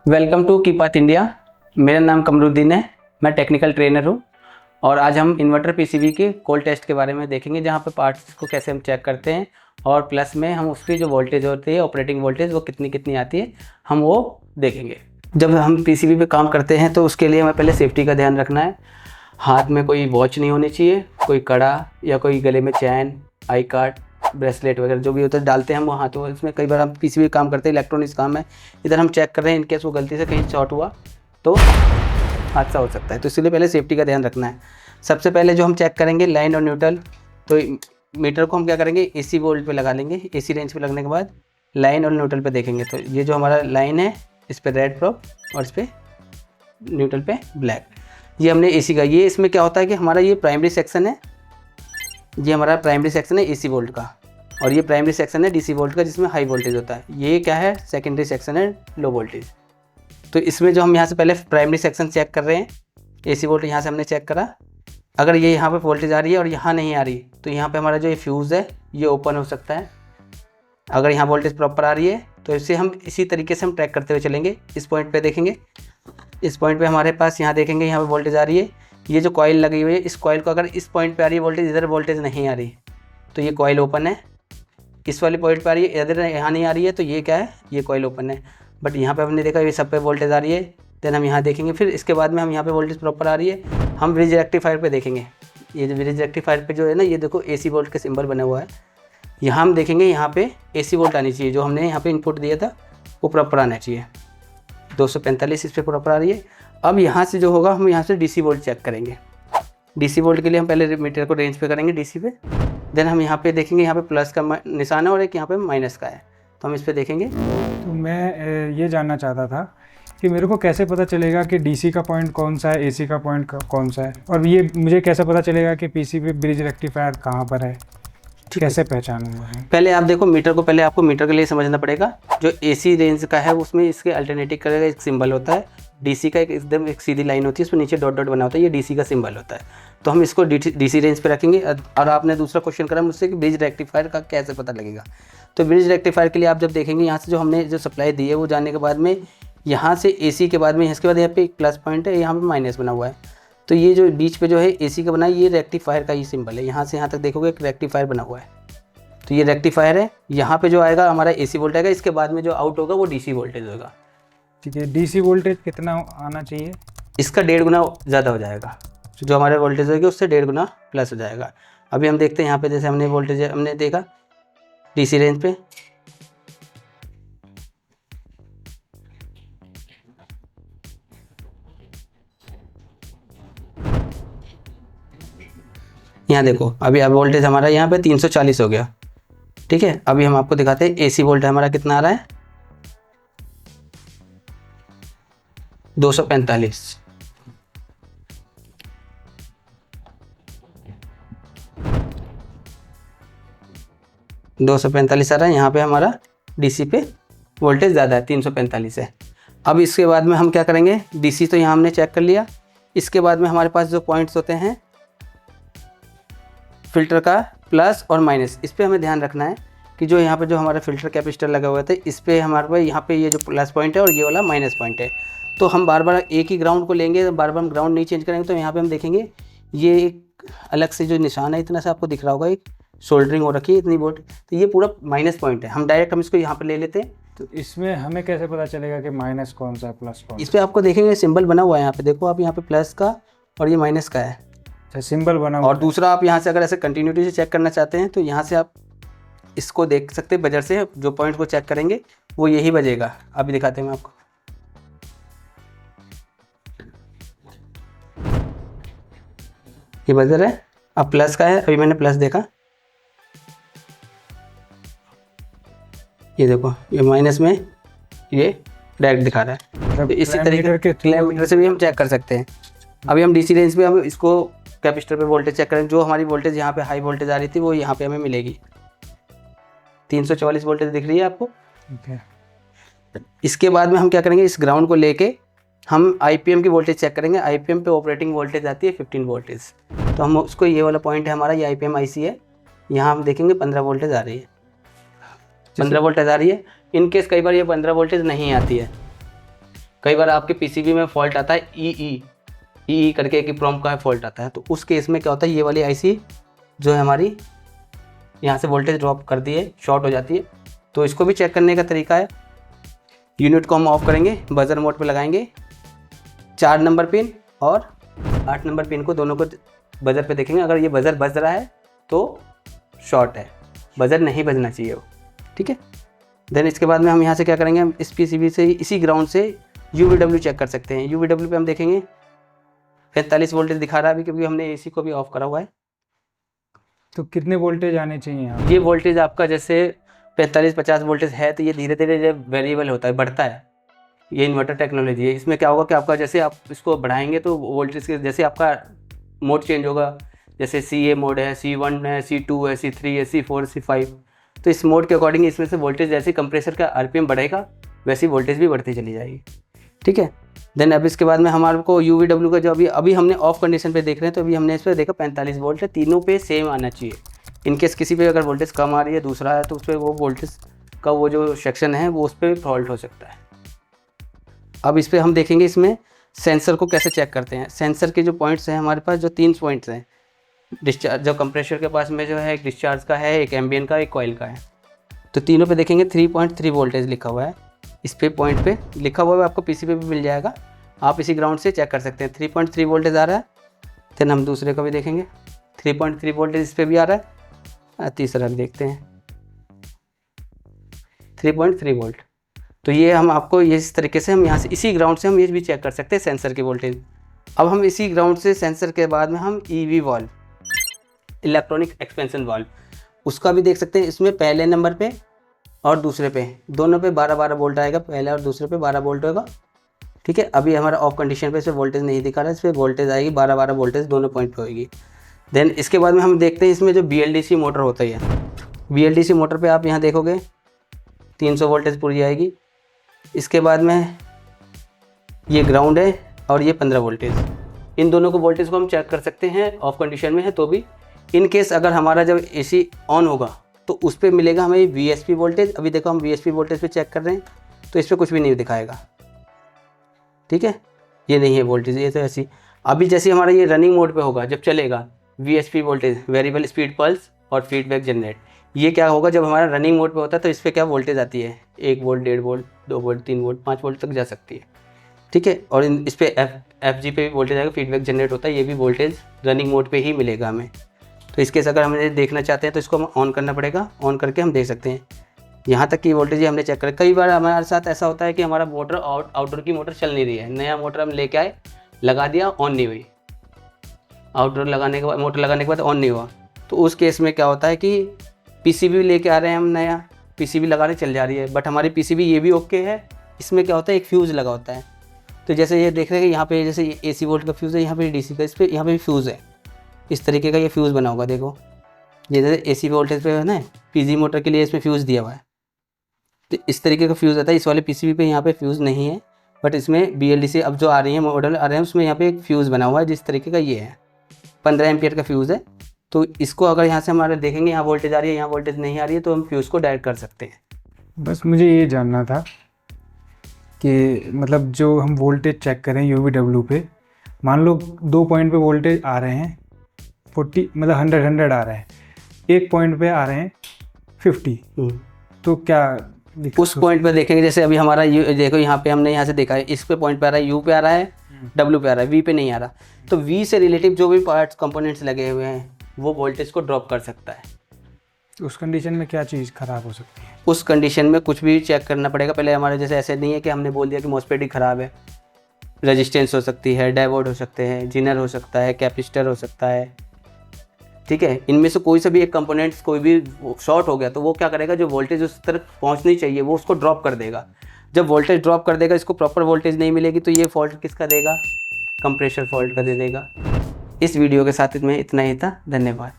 Welcome to कीपाथ India. मेरा नाम कमरुद्दीन है, मैं टेक्निकल ट्रेनर हूँ। और आज हम इन्वर्टर पीसीबी के कोल्ड टेस्ट के बारे में देखेंगे, जहाँ पे पार्ट्स को कैसे हम चेक करते हैं और प्लस में हम उसकी जो वोल्टेज होती है, ऑपरेटिंग वोल्टेज, वो कितनी कितनी आती है, हम वो देखेंगे। जब हम पीसीबी पे काम करते हैं तो उसके लिए हमें पहले सेफ्टी का ध्यान रखना है। हाथ में कोई वॉच नहीं होनी चाहिए, कोई कड़ा या कोई गले में चैन, आई कार्ड, ब्रेसलेट वगैरह जो भी होता है डालते हैं हम वो हाथों। इसमें कई बार हम पीसीबी काम करते हैं, इलेक्ट्रॉनिक्स काम है, इधर हम चेक कर रहे हैं, इनकेस वो गलती से कहीं शॉर्ट हुआ तो हादसा हो सकता है। तो इसलिए पहले सेफ्टी का ध्यान रखना है। सबसे पहले जो हम चेक करेंगे लाइन और न्यूट्रल, तो मीटर को हम क्या करेंगे, एसी वोल्ट पे लगा लेंगे। एसी रेंज पे लगने के बाद लाइन और न्यूट्रल पे देखेंगे, तो ये जो हमारा लाइन है इस पर रेड प्रोब और इस पर न्यूट्रल पे ब्लैक, ये हमने एसी का। ये इसमें क्या होता है कि हमारा ये प्राइमरी सेक्शन है, ये हमारा प्राइमरी सेक्शन है एसी वोल्ट का, और ये प्राइमरी सेक्शन है डीसी वोल्ट का जिसमें हाई वोल्टेज होता है। ये क्या है, सेकेंडरी सेक्शन है लो वोल्टेज। तो इसमें जो हम यहाँ से पहले प्राइमरी सेक्शन चेक कर रहे हैं, एसी वोल्ट यहाँ से हमने चेक करा। अगर ये यहाँ पे वोल्टेज आ रही है और यहाँ नहीं आ रही, तो यहाँ पे हमारा जो ये फ्यूज़ है ये ओपन हो सकता है। अगर यहाँ वोल्टेज प्रॉपर आ रही है तो इसे हम इसी तरीके से हम ट्रैक करते हुए चलेंगे। इस पॉइंट पे देखेंगे, इस पॉइंट पे हमारे पास यहाँ देखेंगे यहाँ पे वोल्टेज आ रही है। ये जो कॉइल लगी हुई है, इस कॉइल को अगर इस पॉइंट पे आ रही है वोल्टेज, इधर वोल्टेज नहीं आ रही, तो ये कॉइल ओपन है। इस वाले पॉइंट पे आ रही है, इधर यहाँ नहीं आ रही है, तो ये क्या है, ये कॉइल ओपन है। बट यहाँ पे हमने देखा ये सब पे वोल्टेज आ रही है। देन हम यहाँ देखेंगे, फिर इसके बाद में हम यहाँ पे वोल्टेज प्रॉपर आ रही है, हम ब्रिज रेक्टिफायर पे देखेंगे। ये जो ब्रिज रेक्टिफायर पे जो है ना, ये देखो एसी वोल्ट का सिंबल बना हुआ है। यहाँ हम देखेंगे, यहाँ पे एसी वोल्ट आनी चाहिए, जो हमने यहाँ पे इनपुट दिया था वो प्रॉपर आना चाहिए। 245 इस पर प्रॉपर आ रही है। अब यहाँ से जो होगा, हम यहाँ से डीसी वोल्ट चेक करेंगे। डीसी वोल्ट के लिए हम पहले मीटर को रेंज पे करेंगे डीसी पे। देन हम यहाँ पे देखेंगे, यहाँ पे प्लस का निशान है और एक यहाँ पे माइनस का है, तो हम इस पे देखेंगे। तो मैं ये जानना चाहता था कि मेरे को कैसे पता चलेगा कि डीसी का पॉइंट कौन सा है, एसी का पॉइंट कौन सा है, और ये मुझे कैसे पता चलेगा कि पीसीबी ब्रिज रेक्टिफायर कहाँ पर है, कैसे पहचानूंगा? पहले आप देखो मीटर को, पहले आपको मीटर के लिए समझना पड़ेगा। जो एसी रेंज का है उसमें इसके अल्टरनेटिव करेगा एक सिंबल होता है। डीसी का एकदम एक सीधी लाइन होती है, उसमें नीचे डॉट डॉट बना होता है, ये डीसी का सिंबल होता है। तो हम इसको डीसी रेंज पे रखेंगे। और आपने दूसरा क्वेश्चन करा मुझसे कि ब्रिज रेक्टिफायर का कैसे पता लगेगा। तो ब्रिज रेक्टिफायर के लिए आप जब देखेंगे, यहाँ से जो हमने जो सप्लाई दी है वो जाने के बाद में, यहाँ से एसी के बाद में, इसके बाद यहाँ पे एक प्लस पॉइंट है, यहाँ पे माइनस बना हुआ है। तो ये जो बीच पे जो है एसी का बना है, ये रेक्टिफायर का ही सिंबल है। यहाँ से यहाँ तक देखोगे एक रेक्टिफायर बना हुआ है, तो ये रेक्टिफायर है। यहाँ पे जो आएगा हमारा एसी वोल्ट आएगा, इसके बाद में जो आउट होगा वो डीसी वोल्टेज होगा। ठीक है, डीसी वोल्टेज कितना आना चाहिए? इसका 1.5 गुना ज़्यादा हो जाएगा, जो हमारे वोल्टेज होगी उससे 1.5 गुना प्लस हो जाएगा। अभी हम देखते हैं यहाँ पे, जैसे हमने वोल्टेज हमने देखा डीसी रेंज पे, यहाँ देखो अभी अब वोल्टेज हमारा यहाँ पे 340 हो गया। ठीक है, अभी हम आपको दिखाते हैं एसी वोल्ट हमारा कितना आ रहा है, 245। आ रहा है। यहाँ पे हमारा डीसी पे वोल्टेज ज़्यादा है, 345 है। अब इसके बाद में हम क्या करेंगे, डीसी तो यहाँ हमने चेक कर लिया। इसके बाद में हमारे पास जो पॉइंट्स होते हैं फिल्टर का, प्लस और माइनस, इस पर हमें ध्यान रखना है कि जो यहाँ पे जो हमारा फिल्टर कैपेसिटर लगा हुआ था, इस पर हमारे पास यहाँ पे ये जो प्लस पॉइंट है और ये वाला माइनस पॉइंट है। तो हम बार बार एक ही ग्राउंड को लेंगे, बार बार हम ग्राउंड नहीं चेंज करेंगे। तो यहाँ पे हम देखेंगे ये एक अलग से जो निशान है, इतना सा आपको दिख रहा होगा, एक सोल्डरिंग हो रखी है इतनी बोर्ड, तो ये पूरा माइनस पॉइंट है। हम डायरेक्ट हम इसको यहाँ पर ले लेते हैं। तो इसमें हमें कैसे पता चलेगा कि माइनस कौन सा है, प्लस कौन सा? इस पर आपको देखेंगे सिंबल बना हुआ है, यहाँ पे देखो आप, यहाँ पे प्लस का और ये माइनस का है। अच्छा, सिंबल बना हुआ। और दूसरा आप यहाँ से अगर ऐसे कंटिन्यूटी से चेक करना चाहते हैं तो यहाँ से आप इसको देख सकते हैं, बजर से जो पॉइंट को चेक करेंगे वो यही बजेगा। अभी दिखाते हैं मैं आपको, ये बजर है। अब प्लस का है, अभी मैंने प्लस देखा, ये देखो ये माइनस में ये डायरेक्ट दिखा रहा है। तो इसी तरीके के किलोमीटर से भी हम चेक कर सकते हैं। अभी हम डीसी रेंज पे हम इसको कैपेसिटर पे वोल्टेज चेक करें। जो हमारी वोल्टेज यहाँ पे हाई वोल्टेज आ रही थी वो यहाँ पे हमें मिलेगी, 344 वोल्टेज दिख रही है आपको। इसके बाद में हम क्या करेंगे, इस ग्राउंड को लेके हम आईपीएम की वोल्टेज चेक करेंगे। आईपीएम पे ऑपरेटिंग वोल्टेज आती है 15 वोल्टेज, तो हम उसको, ये वाला पॉइंट है हमारा, ये आईपीएम आईसी है, यहाँ हम देखेंगे 15 वोल्टेज आ रही है, 15 वोल्टेज आ रही है। इनकेस कई बार ये 15 वोल्टेज नहीं आती है, कई बार आपके पीसीबी में फॉल्ट आता है ई करके एक प्रॉम का फॉल्ट आता है, तो उस केस में क्या होता है, ये वाली आईसी जो है हमारी यहाँ से वोल्टेज ड्रॉप कर दी है, शॉर्ट हो जाती है। तो इसको भी चेक करने का तरीका है, यूनिट को हम ऑफ करेंगे, बजर मोड पे लगाएंगे, 4 नंबर पिन और 8 नंबर पिन को दोनों को बजर पे देखेंगे। अगर ये बजर बज रहा है तो शॉर्ट है, बजर नहीं बजना चाहिए वो, ठीक है। देन इसके बाद में हम यहाँ से क्या करेंगे, हम इस पीसीबी से इसी ग्राउंड से UVW चेक कर सकते हैं। UVW पे हम देखेंगे 45 वोल्टेज दिखा रहा है अभी, क्योंकि हमने AC को भी ऑफ करा हुआ है। तो कितने वोल्टेज आने चाहिए यहाँ? ये वोल्टेज आपका जैसे 45-50 वोल्टेज है, तो ये धीरे धीरे वेरिएबल होता है, बढ़ता है। ये इन्वर्टर टेक्नोलॉजी है। इसमें क्या होगा कि आपका जैसे आप इसको बढ़ाएंगे तो वोल्टेज के जैसे आपका मोड चेंज होगा, जैसे CA मोड है, C1 है, C2 है, C3 है, C4, C5, तो इस मोड के अकॉर्डिंग इसमें से वोल्टेज जैसे कंप्रेसर का RPM बढ़ेगा वैसी वोल्टेज भी बढ़ती चली जाएगी, ठीक है। देन अब इसके बाद में हमारे को UVW का जो अभी हमने ऑफ कंडीशन पे देख रहे हैं, तो अभी हमने इस पर देखा 45 वोल्ट है, तीनों पे सेम आना चाहिए। इनकेस किसी पे अगर वोल्टेज कम आ रही है, दूसरा है, तो उस पर वो वोल्टेज का वो जो सेक्शन है वो उस पर फॉल्ट हो सकता है। अब इस पर हम देखेंगे इसमें सेंसर को कैसे चेक करते हैं। सेंसर के जो पॉइंट्स हैं हमारे पास, जो 3 पॉइंट्स हैं, डिस्चार्ज जो कंप्रेसर के पास में जो है, एक डिस्चार्ज का है, एक एम्बियन का, एक कॉइल का है। तो तीनों पे देखेंगे 3.3 वोल्टेज लिखा हुआ है। इस पे पॉइंट पे लिखा हुआ है, आपको पीसी पे भी मिल जाएगा, आप इसी ग्राउंड से चेक कर सकते हैं। 3.3 वोल्टेज आ रहा है। देन हम दूसरे को भी देखेंगे, 3.3 वोल्टेज इस पर भी आ रहा है। तीसरा भी देखते हैं 3.3 वोल्ट। तो ये हम आपको ये इस तरीके से हम यहाँ से इसी ग्राउंड से हम ये भी चेक कर सकते हैं सेंसर की वोल्टेज। अब हम इसी ग्राउंड से सेंसर के बाद में हम EV valve, electronic expansion valve, उसका भी देख सकते हैं। इसमें पहले नंबर पे और दूसरे पे, दोनों पे 12-12 वोल्ट आएगा, पहले और दूसरे पे 12 वोल्ट होगा, ठीक है। अभी हमारा ऑफ कंडीशन पे इस पर वोल्टेज नहीं दिखा रहा है, इस पर वोल्टेज आएगी 12-12 वोल्टेज दोनों पॉइंट पे होगी। देन इसके बाद में हम देखते हैं इसमें जो BLDC मोटर होता है, BLDC मोटर पे आप यहाँ देखोगे 300 वोल्टेज पूरी आएगी। इसके बाद में ये ग्राउंड है और ये 15 वोल्टेज, इन दोनों को वोल्टेज को हम चेक कर सकते हैं ऑफ कंडीशन में है तो भी। इन केस अगर हमारा जब AC ऑन होगा तो उस पर मिलेगा हमें VSP वोल्टेज। अभी देखो हम VSP वोल्टेज पे चेक कर रहे हैं तो इस पर कुछ भी नहीं दिखाएगा, ठीक है, ये नहीं है वोल्टेज, ये तो ऐसी। अभी जैसे हमारा ये रनिंग मोड पे होगा, जब चलेगा VSP voltage, variable speed pulse और फीडबैक जनरेट, ये क्या होगा जब हमारा रनिंग मोड पे होता है तो इस पर क्या वोल्टेज आती है, 1 volt, 1.5 volt, 2 volt, 3 volt, 5 volt तक जा सकती है, ठीक है। और इस पर FG पे भी वोल्टेज आएगा, फीडबैक जनरेट होता है, ये भी वोल्टेज रनिंग मोड पे ही मिलेगा हमें। तो इसके अगर हमें देखना चाहते हैं तो इसको हम ऑन करना पड़ेगा, ऑन करके हम देख सकते हैं यहाँ तक की वोल्टेज हमने चेक करा। कई बार हमारे साथ ऐसा होता है कि हमारा मोटर आउटडोर की मोटर चल नहीं रही है, नया मोटर हम लेके आए, लगा दिया, ऑन नहीं हुई, आउटडोर लगाने के बाद, मोटर लगाने के बाद ऑन नहीं हुआ। तो उस केस में क्या होता है कि PCB लेके आ रहे हैं हम, नया PCB लगाने चल जा रही है, बट हमारी PCB ये भी ओके है, इसमें क्या होता है एक फ्यूज़ लगा होता है। तो जैसे ये देख रहे हैं यहाँ पे जैसे AC वोल्ट का फ्यूज़ है, यहाँ पे DC का, इस पर यहाँ पे भी फ्यूज़ है, इस तरीके का ये फ्यूज़ बना होगा। देखो ये जैसे AC वोल्टेज पे है ना, PG मोटर के लिए इसमें फ्यूज़ दिया हुआ है, तो इस तरीके का फ्यूज़ आता है। इस वाले PCB पे यहाँ पे फ्यूज़ नहीं है, बट इसमें BLDC अब जो आ रही है, मॉडल आ रहे हैं, उसमें यहाँ पे एक फ्यूज़ बना हुआ है जिस तरीके का ये है, 15 एम्पियर का फ्यूज़ है। तो इसको अगर यहाँ से हमारे देखेंगे, यहाँ वोल्टेज आ रही है, यहाँ वोल्टेज नहीं आ रही है, तो हम फ्यूज़ को डायरेक्ट कर सकते हैं। बस मुझे ये जानना था कि मतलब जो हम वोल्टेज चेक करें UVW पे, मान लो 2 पॉइंट पे वोल्टेज आ रहे हैं 40, मतलब 100 आ रहे हैं, एक पॉइंट पे आ रहे हैं 50, तो क्या उस पॉइंट पे देखेंगे, जैसे अभी हमारा देखो यहाँ पे हमने यहाँ से देखा है, इस पे पॉइंट पे आ रहा है, U पे आ रहा है, W पे आ रहा है, V पे नहीं आ रहा। तो V से रिलेटिव जो भी पार्ट्स कंपोनेंट्स लगे हुए हैं वो वोल्टेज को ड्रॉप कर सकता है। उस कंडीशन में क्या चीज़ ख़राब हो सकती है? उस कंडीशन में कुछ भी चेक करना पड़ेगा पहले। हमारे जैसे ऐसे नहीं है कि हमने बोल दिया कि मॉस्फेट ही ख़राब है, रेजिस्टेंस हो सकती है, डायोड हो सकते हैं, जिनर हो सकता है, कैपेसिटर हो सकता है, ठीक है। इनमें से कोई सा भी एक कंपोनेंट्स कोई भी शॉर्ट हो गया तो वो क्या करेगा, जो वोल्टेज उस तरफ पहुंचनी चाहिए वो उसको ड्रॉप कर देगा। जब वोल्टेज ड्रॉप कर देगा, इसको प्रॉपर वोल्टेज नहीं मिलेगी, तो ये फॉल्ट किसका देगा, कंप्रेसर फॉल्ट का दे देगा। इस वीडियो के साथ में इतना ही था, धन्यवाद।